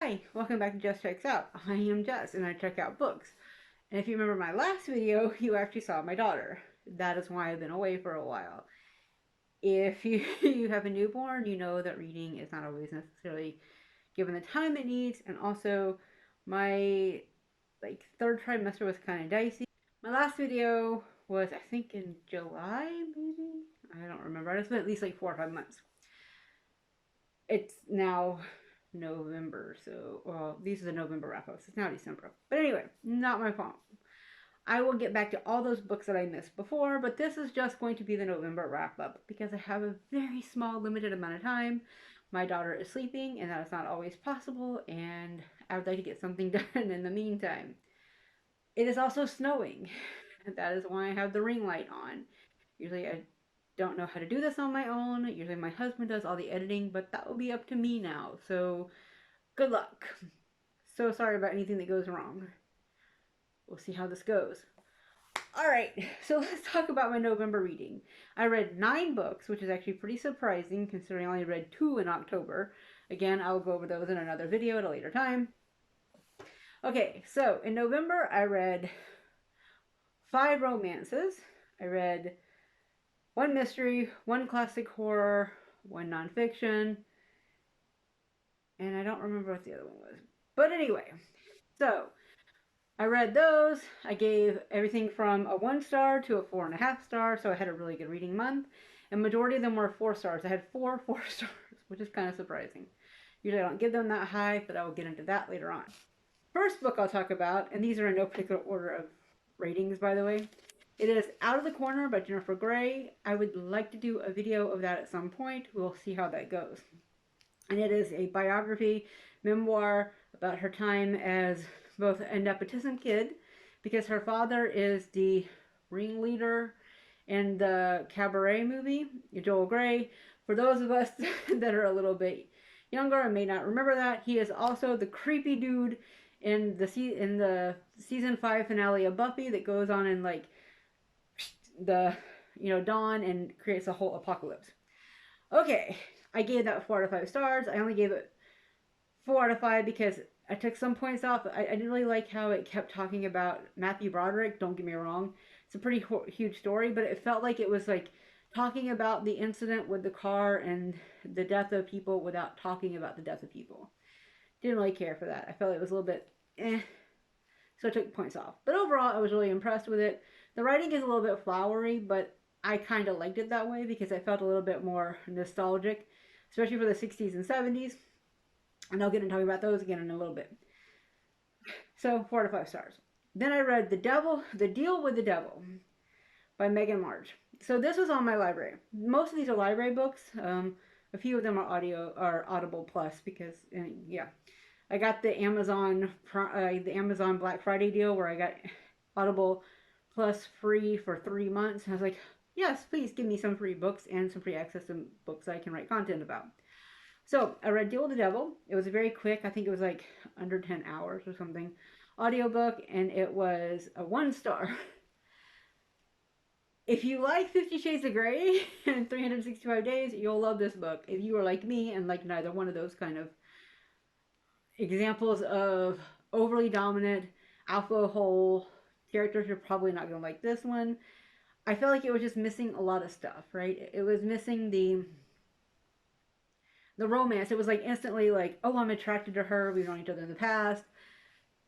Hi, welcome back to Just Checks Out. I am Jess and I check out books. And if you remember my last video, you actually saw my daughter. That is why I've been away for a while. If you, you have a newborn, you know that reading is not always necessarily given the time it needs. And also, my third trimester was kind of dicey. My last video was, I think, in July, maybe? I don't remember. It's been at least like 4 or 5 months. It's now November, so, well, these are the November wrap-ups. It's now December. But anyway, not my fault. I will get back to all those books that I missed before, but this is just going to be the November wrap-up because I have a very small, limited amount of time. My daughter is sleeping, and that is not always possible, and I would like to get something done in the meantime. It is also snowing. That is why I have the ring light on. Usually I don't know how to do this on my own. Usually my husband does all the editing, but that will be up to me now. So good luck. So sorry about anything that goes wrong. We'll see how this goes. Alright, so let's talk about my November reading. I read 9 books, which is actually pretty surprising considering I only read 2 in October. Again, I will go over those in another video at a later time. Okay, so in November I read 5 romances. I read 1 mystery, 1 classic horror, 1 nonfiction, and I don't remember what the other one was. But anyway, so I read those. I gave everything from a 1 star to a 4.5 star, so I had a really good reading month. And majority of them were 4 stars. I had 4 stars, which is kind of surprising. Usually I don't give them that high, but I will get into that later on. First book I'll talk about, and these are in no particular order of ratings, by the way. It is Out of the Corner by Jennifer Grey. I would like to do a video of that at some point. We'll see how that goes. And it is a biography, memoir about her time as both a nepotism kid, because her father is the ringleader in the Cabaret movie, Joel Grey. For those of us that are a little bit younger and may not remember that, he is also the creepy dude in the season 5 finale of Buffy that goes on in like the dawn and creates a whole apocalypse. Okay, I gave that 4 out of 5 stars. I only gave it 4 out of 5 because I took some points off. I didn't really like how it kept talking about Matthew Broderick. Don't get me wrong, it's a pretty huge story, but it felt like it was like talking about the incident with the car and the death of people without talking about the death of people. Didn't really care for that. I felt it was a little bit so I took points off. But overall, I was really impressed with it. The writing is a little bit flowery, but I kind of liked it that way because I felt a little bit more nostalgic, especially for the 60s and 70s. And I'll get into talking about those again in a little bit. So 4 out of 5 stars. Then I read The Deal with the Devil by Megan March. So this was on my library. Most of these are library books. A few of them are Audible Plus because yeah, I got the Amazon Black Friday deal where I got Audible Plus free for 3 months. And I was like, yes, please give me some free books and some free access to books I can write content about. So I read Deal with the Devil. It was very quick. I think it was like under 10 hours or something. Audiobook, and it was a 1 star. If you like 50 Shades of Grey and 365 Days, you'll love this book. If you are like me and like neither one of those kind of examples of overly dominant alpha hole characters, you're probably not going to like this one. I felt like it was just missing a lot of stuff, right? It was missing the romance. It was like instantly like, oh, I'm attracted to her. We've known each other in the past.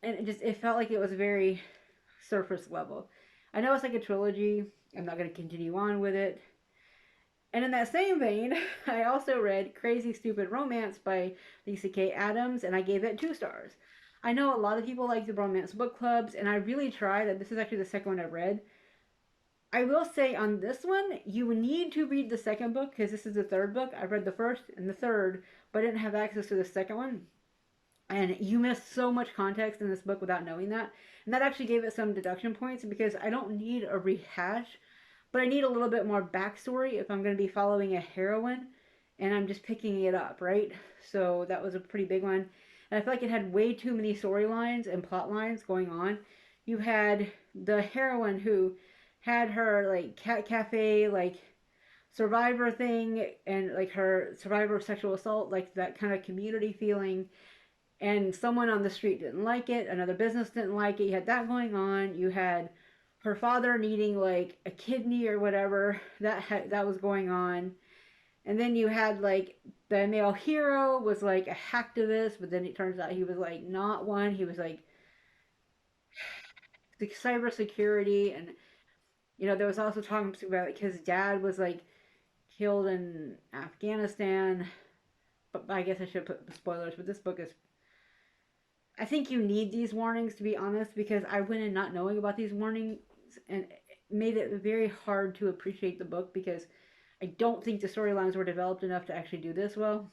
And it felt like it was very surface level. I know it's like a trilogy. I'm not going to continue on with it. And in that same vein, I also read Crazy Stupid Romance by Lisa K. Adams, and I gave it 2 stars. I know a lot of people like the Bromance book clubs, and I really tried. This is actually the second one I've read. I will say on this one, you need to read the second book, because this is the 3rd book. I read the 1st and the 3rd, but I didn't have access to the second one. And you miss so much context in this book without knowing that. And that actually gave it some deduction points, because I don't need a rehash, but I need a little bit more backstory if I'm going to be following a heroine and I'm just picking it up, right? So that was a pretty big one. And I feel like it had way too many storylines and plot lines going on. You had the heroine who had her like cat cafe, like survivor thing, and like her survivor of sexual assault, like that kind of community feeling. and someone on the street didn't like it, another business didn't like it. You had that going on. You had her father needing like a kidney or whatever that was going on. And then you had like the male hero was like a hacktivist, but then it turns out he was like not one. He was like the cybersecurity, and there was also talking about like his dad was like killed in Afghanistan. But I guess I should put the spoilers. But this book is, I think you need these warnings to be honest, because I went in not knowing about these warnings, and it made it very hard to appreciate the book because I don't think the storylines were developed enough to actually do this well.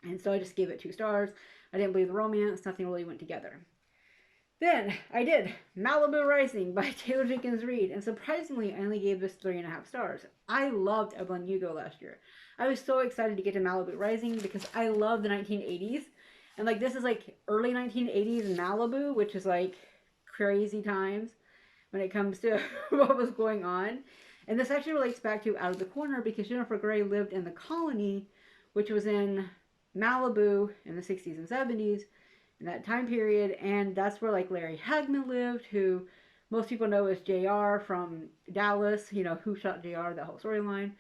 And so I just gave it 2 stars. I didn't believe the romance. Nothing really went together. Then I did Malibu Rising by Taylor Jenkins Reid, and surprisingly, I only gave this 3.5 stars. I loved Evelyn Hugo last year. I was so excited to get to Malibu Rising because I love the 1980s, and like this is like early 1980s Malibu, which is like crazy times when it comes to what was going on. And this actually relates back to Out of the Corner because Jennifer Grey lived in the Colony, which was in Malibu in the 60s and 70s in that time period, and that's where like Larry Hagman lived, who most people know as JR from Dallas, Who Shot JR, that whole storyline,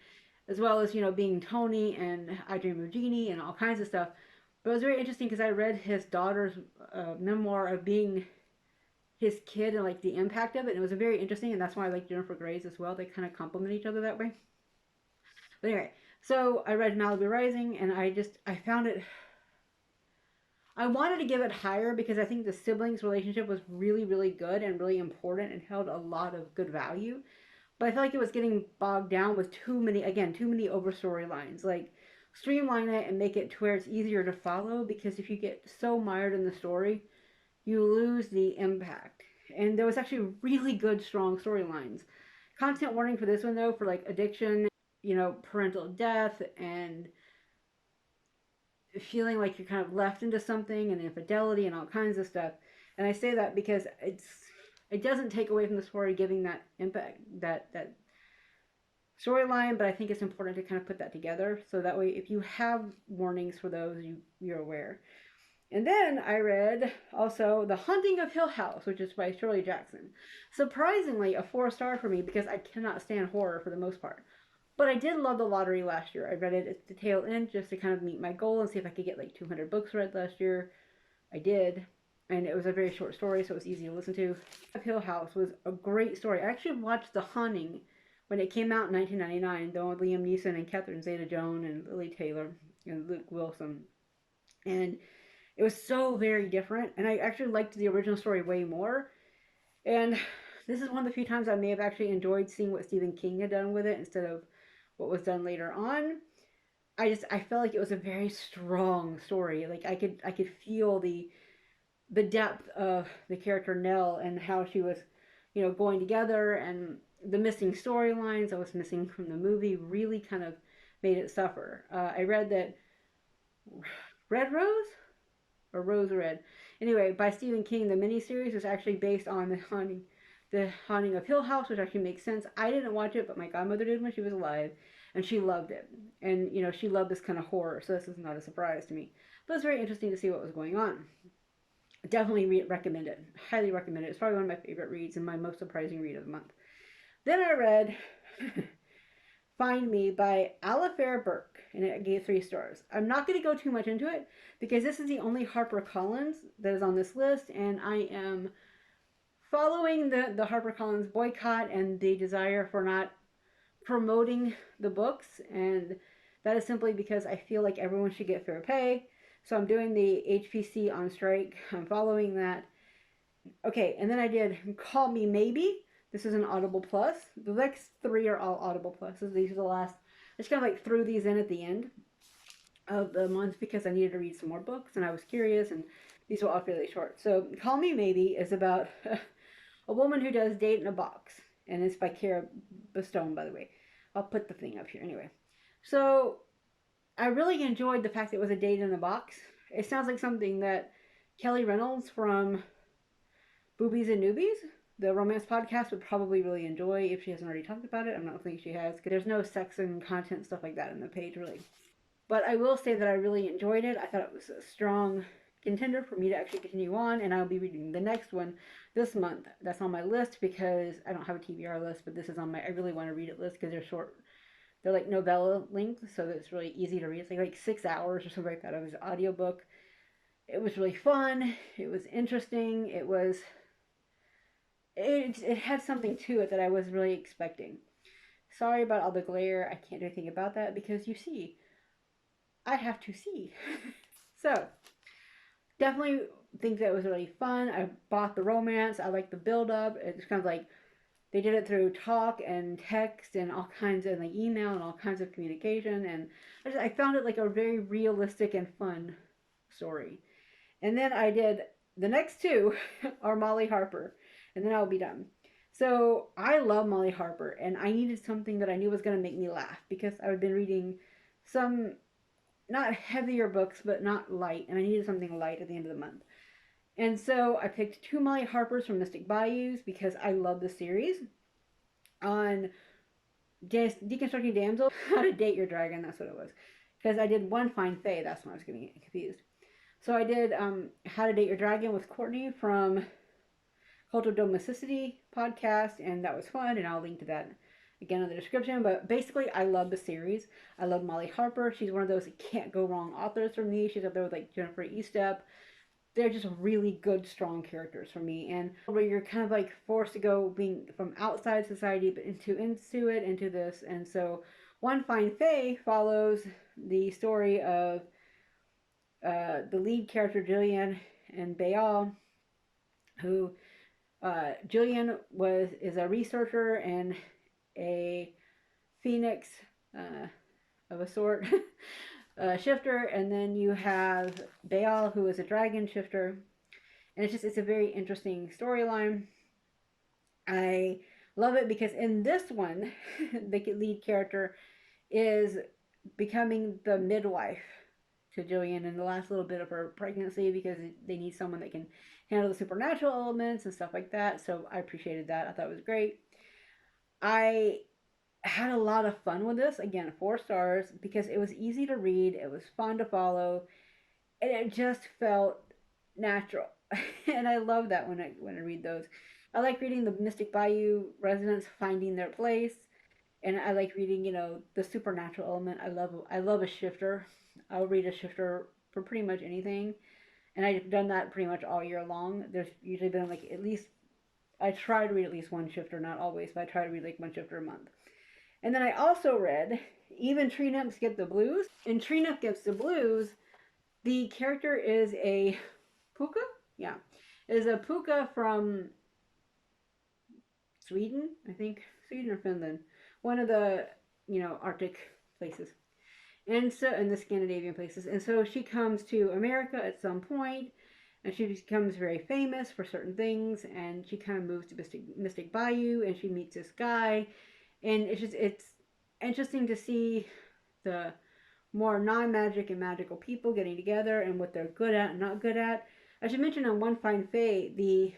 as well as being Tony and I Dream of Jeannie and all kinds of stuff. But it was very interesting because I read his daughter's memoir of being his kid and like the impact of it, and it was very interesting, and that's why I like Jennifer Grey's as well. They kind of complement each other that way. But anyway, so I read Malibu Rising, and I found it, I wanted to give it higher because I think the siblings relationship was really, really good and really important and held a lot of good value. But I felt like it was getting bogged down with too many over storylines. Like, streamline it and make it to where it's easier to follow, because if you get so mired in the story, you lose the impact. And there was actually really good, strong storylines. Content warning for this one, though, for like addiction, parental death, and feeling like you're kind of left into something, and infidelity and all kinds of stuff. And I say that because it doesn't take away from the story giving that impact, that storyline, but I think it's important to kind of put that together so that way if you have warnings for those, you're aware. And then I read also The Haunting of Hill House, which is by Shirley Jackson. Surprisingly, a 4-star for me because I cannot stand horror for the most part. But I did love The Lottery last year. I read it at the tail end just to kind of meet my goal and see if I could get like 200 books read last year. I did. And it was a very short story, so it was easy to listen to. Hill House was a great story. I actually watched The Haunting when it came out in 1999, though, with Liam Neeson and Catherine Zeta-Jones and Lily Taylor and Luke Wilson. And it was so very different. And I actually liked the original story way more. And this is one of the few times I may have actually enjoyed seeing what Stephen King had done with it instead of what was done later on. I felt like it was a very strong story. Like I could feel the depth of the character Nell and how she was, going together, and the missing storylines that was missing from the movie really kind of made it suffer. I read that Red Rose or Rose Red, anyway, by Stephen King, the miniseries was actually based on the Haunting of Hill House, which actually makes sense. I didn't watch it, but my godmother did when she was alive, and she loved it. And, she loved this kind of horror, so this is not a surprise to me. But it was very interesting to see what was going on. Definitely recommend it. Highly recommend it. It's probably one of my favorite reads and my most surprising read of the month. Then I read Find Me by Alafair Burke, and it gave 3 stars. I'm not going to go too much into it because this is the only HarperCollins that is on this list, and I am following the HarperCollins boycott and the desire for not promoting the books, and that is simply because I feel like everyone should get fair pay. So I'm doing the HPC on strike. I'm following that. Okay, and then I did Call Me Maybe. This is an Audible Plus. The next 3 are all Audible Pluses. These are the last. I just kind of like threw these in at the end of the month because I needed to read some more books and I was curious, and these were all fairly short. So Call Me Maybe is about a woman who does Date in a Box, and it's by Kara Bastone, by the way. I'll put the thing up here anyway. So I really enjoyed the fact that it was a date in a box. It sounds like something that Kelly Reynolds from Boobies and Newbies, the romance podcast, would probably really enjoy if she hasn't already talked about it. I don't think she has, because there's no sex and content and stuff like that in the page, really. But I will say that I really enjoyed it. I thought it was a strong contender for me to actually continue on, and I'll be reading the next one this month. That's on my list because I don't have a TBR list, but this is on my I really want to read it list because they're short. They're like novella length, so it's really easy to read. It's like 6 hours or something like that. It was an audiobook. It was really fun. It was interesting. It had something to it that I was really expecting. Sorry about all the glare. I can't do anything about that because you see, I have to see. So definitely think that was really fun. I bought the romance. I like the build up. It's kind of like they did it through talk and text and all kinds of like email and all kinds of communication. And I found it like a very realistic and fun story. And then I did the next two are Molly Harper, and then I'll be done. So I love Molly Harper, and I needed something that I knew was going to make me laugh because I've been reading some not heavier books, but not light, and I needed something light at the end of the month. And so I picked two Molly Harpers from Mystic Bayous because I love the series. On Deconstructing Damsel, How to Date Your Dragon, that's what it was. Because I did one Fine Fae, that's when I was getting confused. So I did How to Date Your Dragon with Courtney from Cult of Domesticity podcast, and that was fun, and I'll link to that again in the description. But basically, I love the series. I love Molly Harper. She's one of those can't go wrong authors for me. She's up there with like Jennifer Estep. They're just really good, strong characters for me. And where you're kind of like forced to go being from outside society but into this. And so One Fine Fae follows the story of the lead character Jillian and Bayal, who Jillian is a researcher and a phoenix of a sort, shifter, and then you have Baal, who is a dragon shifter, and it's a very interesting storyline. I love it because in this one, the lead character is becoming the midwife to Jillian in the last little bit of her pregnancy because they need someone that can handle the supernatural elements and stuff like that. So I appreciated that. I thought it was great. I had a lot of fun with this. Again, 4 stars because it was easy to read, it was fun to follow, and it just felt natural. And I love that when I read those. I like reading the Mystic Bayou residents finding their place, and I like reading, the supernatural element. I love a shifter. I'll read a shifter for pretty much anything, and I've done that pretty much all year long. There's usually been like at least I try to read at least one shifter, not always, but I try to read like one shifter a month. And then I also read Even Tree Nymphs Get the Blues. In Tree Nymph Gets the Blues, the character is a puka? Yeah. Is a puka from Sweden, I think. Sweden or Finland. One of the, Arctic places. And so, in the Scandinavian places. And so she comes to America at some point, and she becomes very famous for certain things, and she kind of moves to Mystic Bayou, and she meets this guy, and it's interesting to see the more non-magic and magical people getting together and what they're good at and not good at. I should mention on One Fine Fae, the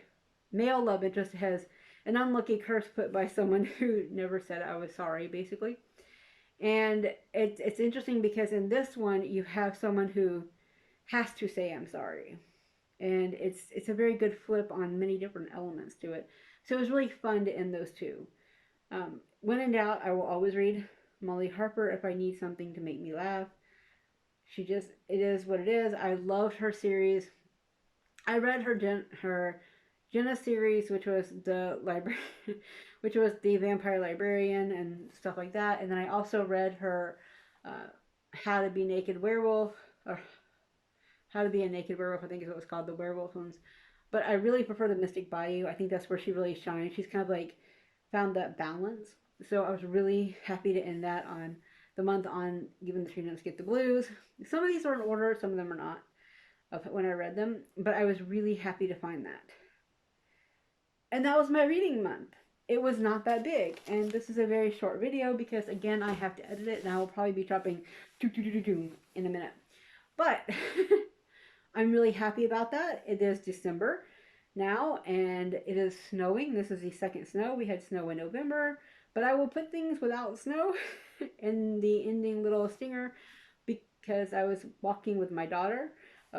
male love interest has an unlucky curse put by someone who never said I was sorry, basically. And it's interesting because in this one you have someone who has to say I'm sorry, and it's a very good flip on many different elements to it. So it was really fun to end those two. When in doubt, I will always read Molly Harper if I need something to make me laugh. It is what it is. I loved her series. I read her Jenna series, which was which was the Vampire Librarian and stuff like that. And then I also read her How to Be Naked Werewolf, or How to Be a Naked Werewolf, I think is what it was called, the werewolf ones. But I really prefer the Mystic Bayou. I think that's where she really shines. She's kind of like found that balance. So I was really happy to end that on the month on Even the Tree Nymphs Get the Blues. Some of these are in order, some of them are not when I read them, but I was really happy to find that. And that was my reading month. It was not that big, and this is a very short video because again I have to edit it, and I will probably be dropping in a minute. But I'm really happy about that. It is December now, and it is snowing. This is the second snow. We had snow in November, but I will put things without snow in the ending little stinger because I was walking with my daughter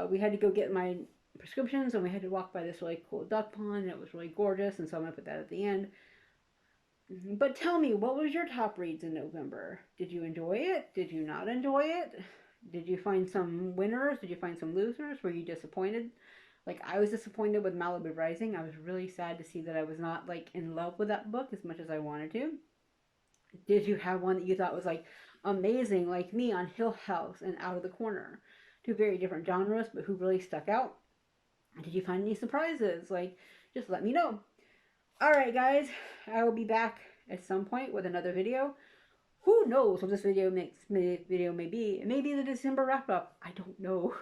We had to go get my prescriptions, and we had to walk by this really cool duck pond, and it was really gorgeous, and so I'm going to put that at the end. But tell me, what was your top reads in November? Did you enjoy it? Did you not enjoy it? Did you find some winners? Did you find some losers? Were you disappointed? Like, I was disappointed with Malibu Rising. I was really sad to see that I was not, like, in love with that book as much as I wanted to. Did you have one that you thought was, like, amazing, like me on Hill House and Out of the Corner? Two very different genres, but who really stuck out? Did you find any surprises? Like, just let me know. Alright, guys, I will be back at some point with another video. Who knows what this video may be? It may be the December wrap up. I don't know.